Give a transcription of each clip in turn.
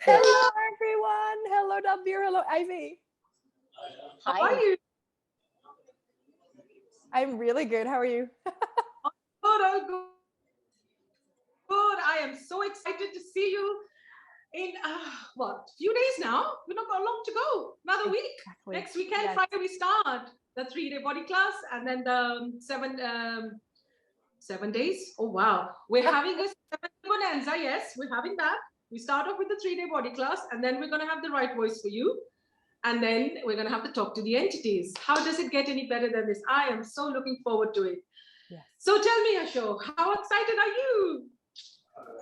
Hello, everyone. Hello, Dabir. Hello, Ivy. How are you? I'm really good. How are you? Good, all good. I am so excited to see you in few days now. We're not got long to go. Another week. Exactly. Next weekend, Yes. Friday, we start the 3-day body class, and then the 7 days. Oh wow, we're having a 7 bonanza. Yes, we're having that. We start off with the 3-day body class, and then we're gonna have the right voice for you. And then we're going to have to talk to the entities. How does it get any better than this? I am so looking forward to it. Yes. So tell me, Asho, how excited are you?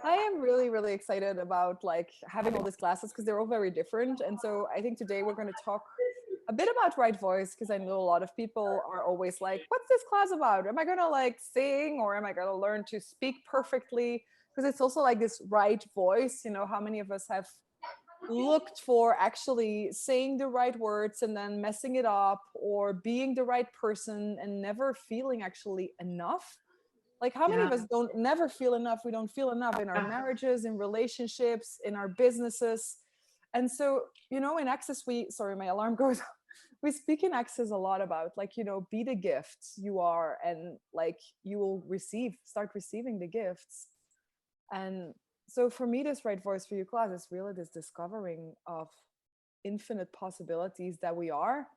I am really, really excited about like having all these classes because they're all very different. And so I think today we're going to talk a bit about right voice because I know a lot of people are always like, what's this class about? Am I going to like sing or am I going to learn to speak perfectly? Because it's also like this right voice. You know, how many of us have looked for actually saying the right words and then messing it up, or being the right person and never feeling actually enough? Like how many of us don't never feel enough? We don't feel enough in our marriages, in relationships, in our businesses. And so, you know, in Access, sorry, my alarm goes off. We speak in Access a lot about like, you know, be the gifts you are, and like you will start receiving the gifts. And so for me, this right voice for you class is really this discovering of infinite possibilities that we are.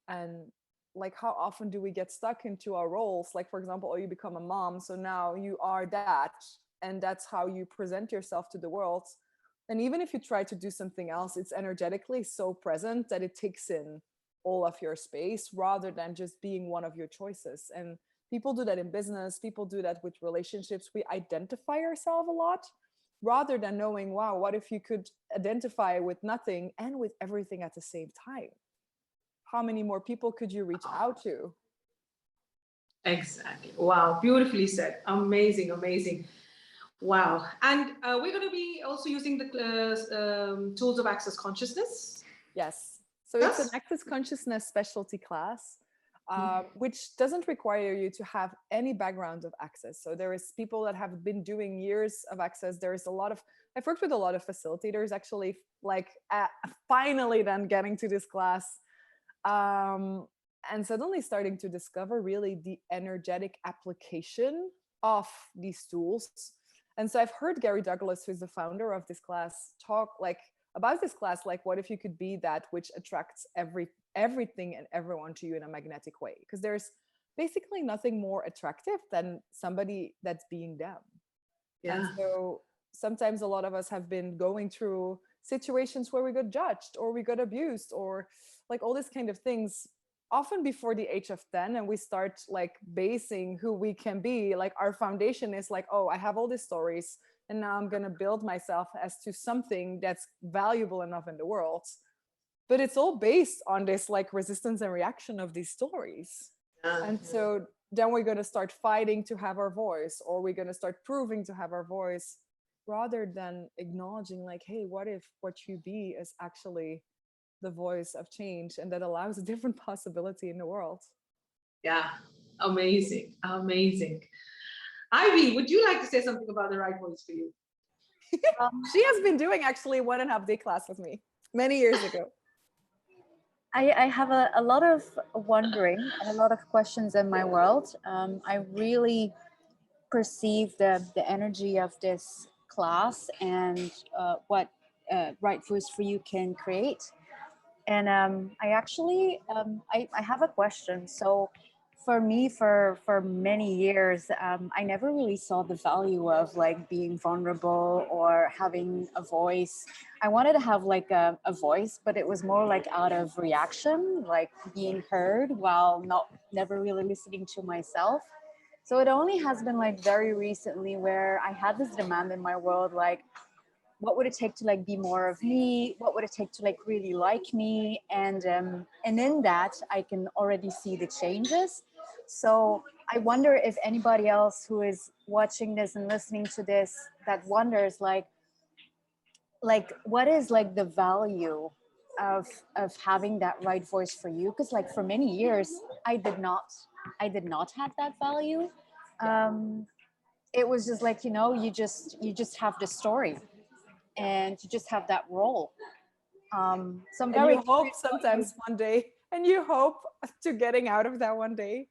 And like how often do we get stuck into our roles? Like for example, oh, you become a mom, so now you are that, and that's how you present yourself to the world. And even if you try to do something else, it's energetically so present that it takes in all of your space rather than just being one of your choices. And people do that in business, people do that with relationships. We identify ourselves a lot rather than knowing, wow, what if you could identify with nothing and with everything at the same time? How many more people could you reach out to? Exactly. Wow, beautifully said. Amazing, amazing. Wow. And we're going to be also using the tools of Access Consciousness. Yes. So it's an Access Consciousness specialty class, which doesn't require you to have any background of Access. So there is people that have been doing years of Access. There is a lot of, I've worked with a lot of facilitators actually, like finally then getting to this class. And suddenly starting to discover really the energetic application of these tools. And so I've heard Gary Douglas, who's the founder of this class, talk like about this class, like what if you could be that which attracts everything and everyone to you in a magnetic way? Because there's basically nothing more attractive than somebody that's being them. And so sometimes a lot of us have been going through situations where we got judged or we got abused or like all these kind of things, often before the age of 10, and we start like basing who we can be. Like our foundation is like, oh, I have all these stories and now I'm going to build myself as to something that's valuable enough in the world. But it's all based on this like resistance and reaction of these stories. And so then we're going to start fighting to have our voice, or we're going to start proving to have our voice, rather than acknowledging like, hey, what if what you be is actually the voice of change, and that allows a different possibility in the world. Yeah, amazing, amazing. Ivy, would you like to say something about the right voice for you? She has been doing actually 1.5 day class with me many years ago. I have a lot of wondering and a lot of questions in my world. I really perceive the energy of this class and what Right Voice for You can create. And I actually, I have a question. So for me, for many years, I never really saw the value of like being vulnerable or having a voice. I wanted to have like a voice, but it was more like out of reaction, like being heard while never really listening to myself. So it only has been like very recently where I had this demand in my world, like, what would it take to like be more of me? What would it take to like really like me? And in that, I can already see the changes. So I wonder if anybody else who is watching this and listening to this that wonders like what is like the value of having that right voice for you? Because like for many years, I did not have that value. It was just like, you know, you just have the story, and to just have that role. So I'm And very you hope curious about you. sometimes one day, and you hope to getting out of that one day,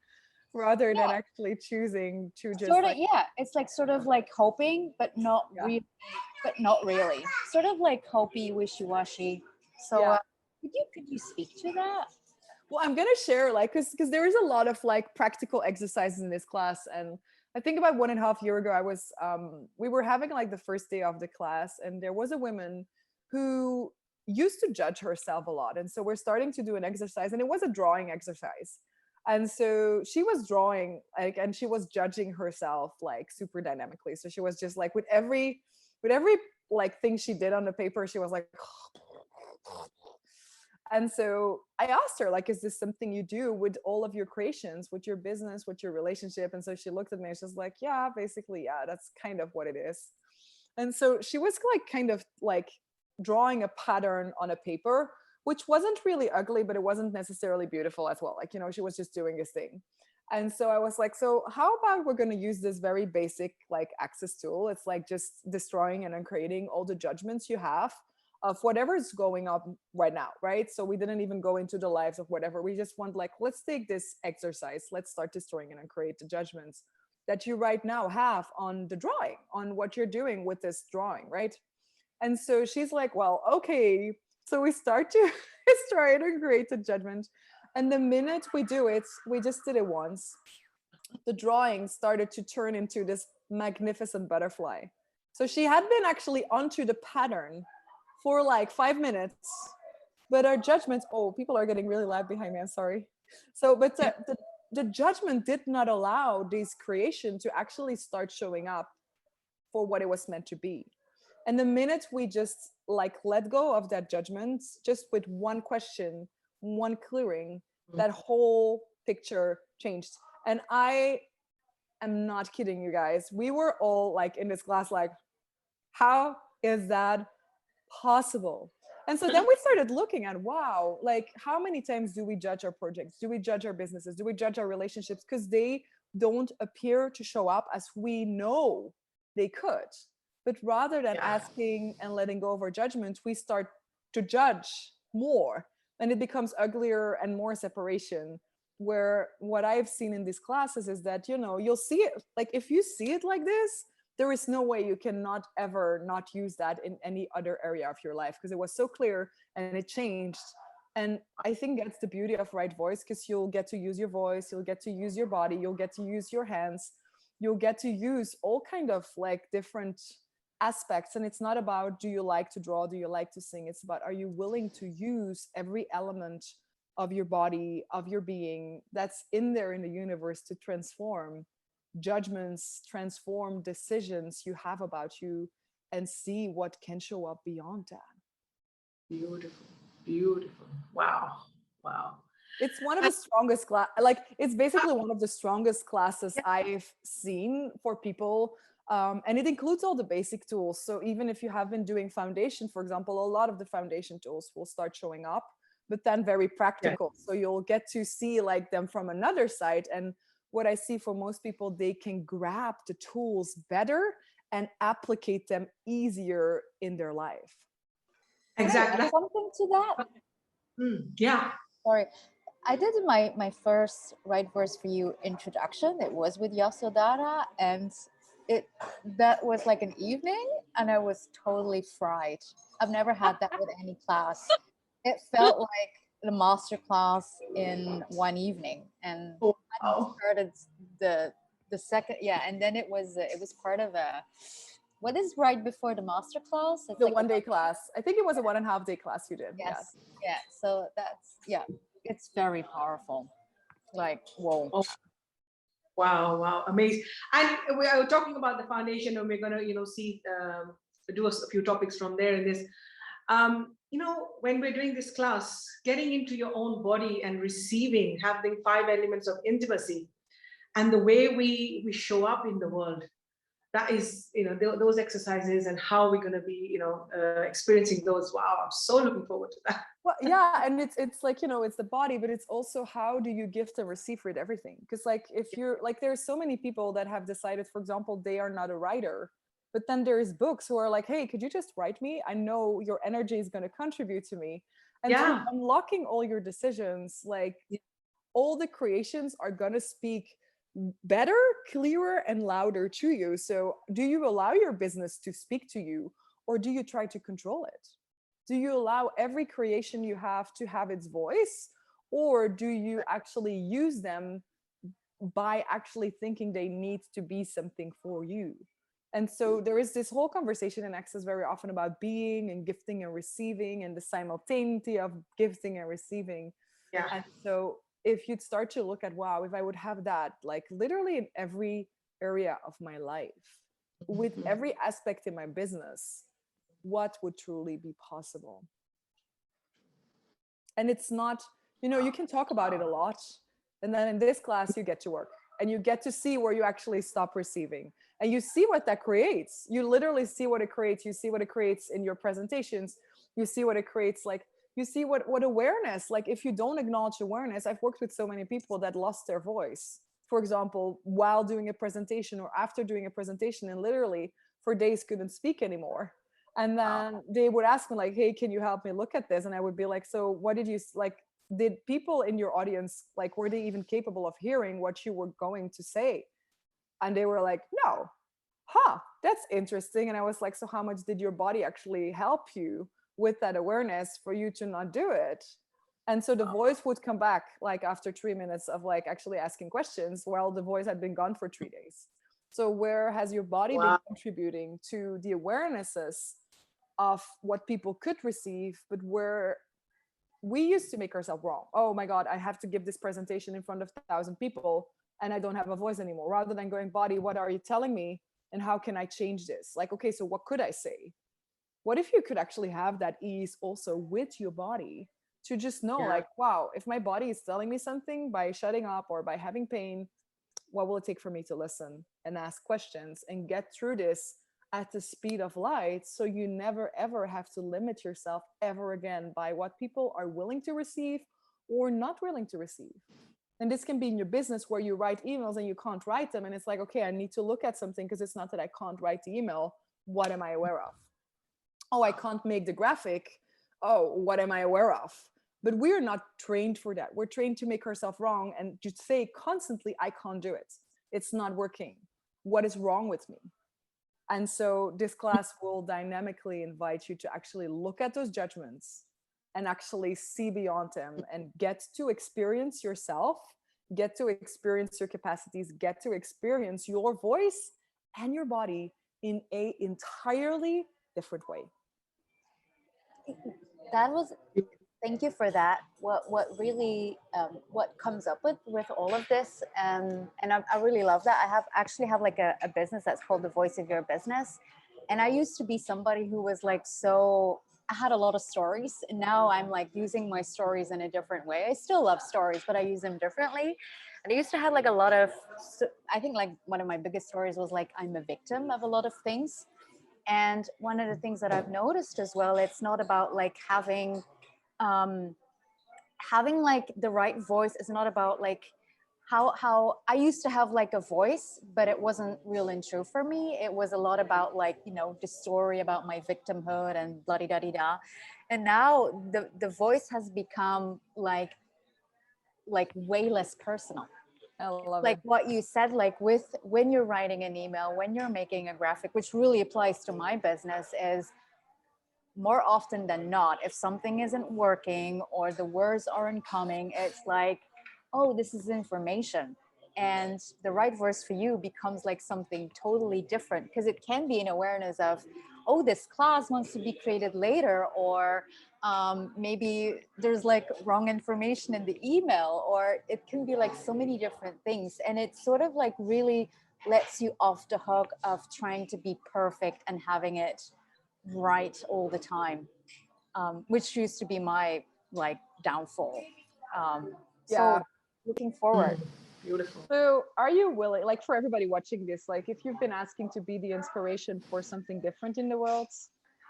rather than Yeah. actually choosing to just Sort of, like, yeah. It's like sort of like hoping, but not Yeah. really, but not really. Sort of like hopey, wishy-washy. So Yeah. could you speak to that? Well, I'm gonna share like because there is a lot of like practical exercises in this class, and I think about 1.5 years ago, I was we were having like the first day of the class, and there was a woman who used to judge herself a lot, and so we're starting to do an exercise, and it was a drawing exercise, and so she was drawing like, and she was judging herself like super dynamically. So she was just like with every like thing she did on the paper, she was like. And so I asked her, like, is this something you do with all of your creations, with your business, with your relationship? And so she looked at me and she's like, yeah, basically, yeah, that's kind of what it is. And so she was like kind of like drawing a pattern on a paper, which wasn't really ugly, but it wasn't necessarily beautiful as well. Like, you know, she was just doing this thing. And so I was like, so how about we're going to use this very basic like access tool? It's like just destroying and uncreating all the judgments you have of whatever's going on right now, right? So we didn't even go into the lives of whatever. We just want like, let's take this exercise. Let's start destroying and uncreate the judgments that you right now have on the drawing, on what you're doing with this drawing, right? And so she's like, well, okay. So we start to destroy and uncreate the judgment. And the minute we do it, we just did it once, the drawing started to turn into this magnificent butterfly. So she had been actually onto the pattern for like 5 minutes, but our judgments, oh, people are getting really loud behind me, I'm sorry. So, but the judgment did not allow this creation to actually start showing up for what it was meant to be. And the minute we just like let go of that judgment, just with one question, one clearing, that whole picture changed. And I am not kidding you guys. We were all like in this class, like, how is that possible? And so then we started looking at, wow, like how many times do we judge our projects? Do we judge our businesses? Do we judge our relationships? Because they don't appear to show up as we know they could. But rather than asking and letting go of our judgment, we start to judge more. And it becomes uglier and more separation. Where what I've seen in these classes is that, you know, you'll see it, like if you see it like this, there is no way you cannot ever not use that in any other area of your life, because it was so clear and it changed. And I think that's the beauty of Right Voice, because you'll get to use your voice, you'll get to use your body, you'll get to use your hands, you'll get to use all kind of like different aspects. And it's not about, do you like to draw, do you like to sing? It's about, are you willing to use every element of your body, of your being that's in there in the universe to transform judgments, transform decisions you have about you, and see what can show up beyond that. Beautiful, beautiful. Wow, wow. It's one of the strongest like it's basically one of the strongest classes I've seen for people. And it includes all the basic tools. So even if you have been doing foundation, for example, a lot of the foundation tools will start showing up, but then very practical. So you'll get to see like them from another side. And what I see for most people, they can grab the tools better and applicate them easier in their life. Exactly. Something to that. Yeah. Sorry. I did my first Right Voice for You introduction. It was with Yasodhara, and that was like an evening, and I was totally fried. I've never had that with any class. It felt like the master class in one evening, and I started the second, and then it was part of a, what is right before the master class? It's the like 1 day class. I think it was a 1.5 day class you did. Yes. Yeah. So that's, it's very powerful. Like, whoa. Oh. Wow, amazing. And we are talking about the foundation, and we're gonna, see do a few topics from there in this. When we're doing this class, getting into your own body and receiving, having 5 elements of intimacy, and the way we show up in the world, that is, those exercises and how we're going to be, experiencing those. Wow, I'm so looking forward to that. Well, yeah, and it's like, it's the body, but it's also how do you gift and receive with everything? Because like if you're like, there's so many people that have decided, for example, they are not a writer, But then there's books who are like, hey, could you just write me? I know your energy is going to contribute to me. And through Yeah. unlocking all your decisions, like all the creations are going to speak better, clearer, and louder to you. So do you allow your business to speak to you, or do you try to control it? Do you allow every creation you have to have its voice, or do you actually use them by actually thinking they need to be something for you? And so there is this whole conversation in Access very often about being and gifting and receiving and the simultaneity of gifting and receiving. Yeah. And so if you'd start to look at, wow, if I would have that like literally in every area of my life, with every aspect in my business, what would truly be possible? And it's not, you can talk about it a lot, and then in this class you get to work and you get to see where you actually stop receiving, and you see what that creates. You literally see what it creates. You see what it creates in your presentations. You see what it creates, like you see what awareness, like if you don't acknowledge awareness. I've worked with so many people that lost their voice, for example, while doing a presentation or after doing a presentation, and literally for days couldn't speak anymore. And then they would ask me like, hey, can you help me look at this? And I would be like, so what did you like, did people in your audience, like, were they even capable of hearing what you were going to say? And they were like, no. That's interesting. And I was like, so how much did your body actually help you with that awareness for you to not do it? And so the voice would come back like after 3 minutes of like actually asking questions, while the voice had been gone for 3 days. So where has your body been contributing to the awarenesses of what people could receive, but where we used to make ourselves wrong? Oh my God, I have to give this presentation in front of 1,000 people and I don't have a voice anymore. Rather than going, body, what are you telling me? And how can I change this? Like, okay, so what could I say? What if you could actually have that ease also with your body to just know, like, wow, if my body is telling me something by shutting up or by having pain, what will it take for me to listen and ask questions and get through this at the speed of light, so you never ever have to limit yourself ever again by what people are willing to receive or not willing to receive. And this can be in your business where you write emails and you can't write them, and it's like, okay, I need to look at something because it's not that I can't write the email. What am I aware of? Oh, I can't make the graphic. Oh, what am I aware of? But we're not trained for that. We're trained to make ourselves wrong and to say constantly, I can't do it. It's not working. What is wrong with me? And so this class will dynamically invite you to actually look at those judgments and actually see beyond them and get to experience yourself, get to experience your capacities, get to experience your voice and your body in an entirely different way. That was, thank you for that. What really what comes up with all of this, and I really love that. I actually have like a business that's called The Voice of Your Business, and I used to be somebody who was like, so I had a lot of stories, and now I'm like using my stories in a different way. I still love stories, but I use them differently. And I used to have like a lot of, I think like one of my biggest stories was like, I'm a victim of a lot of things. And one of the things that I've noticed as well, it's not about like having like the right voice. Is not about like how I used to have like a voice, but it wasn't real and true for me. It was a lot about like, you know, the story about my victimhood and blah da da da. And now the voice has become like way less personal. I love Like it. what you said, like with when you're writing an email, when you're making a graphic, which really applies to my business, is more often than not, if something isn't working or the words aren't coming, it's like, oh, this is information. And the right voice for you becomes like something totally different, because it can be an awareness of, oh, this class wants to be created later, or maybe there's like wrong information in the email, or it can be like so many different things. And it sort of like really lets you off the hook of trying to be perfect and having it right all the time, which used to be my like downfall. Yeah. So looking forward. Beautiful. So are you willing, like for everybody watching this, like if you've been asking to be the inspiration for something different in the world,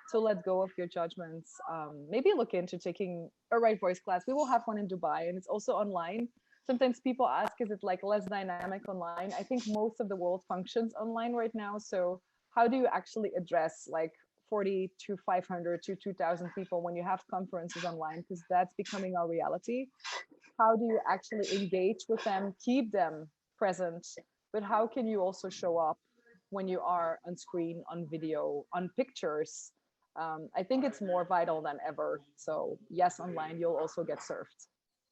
to let go of your judgments, maybe look into taking a Right Voice class. We will have one in Dubai, and it's also online. Sometimes people ask, is it like less dynamic online? I think most of the world functions online right now. So how do you actually address like 40 to 500 to 2,000 people when you have conferences online, because that's becoming our reality. How do you actually engage with them, keep them present, but how can you also show up when you are on screen, on video, on pictures? I think it's more vital than ever. So yes, online you'll also get served.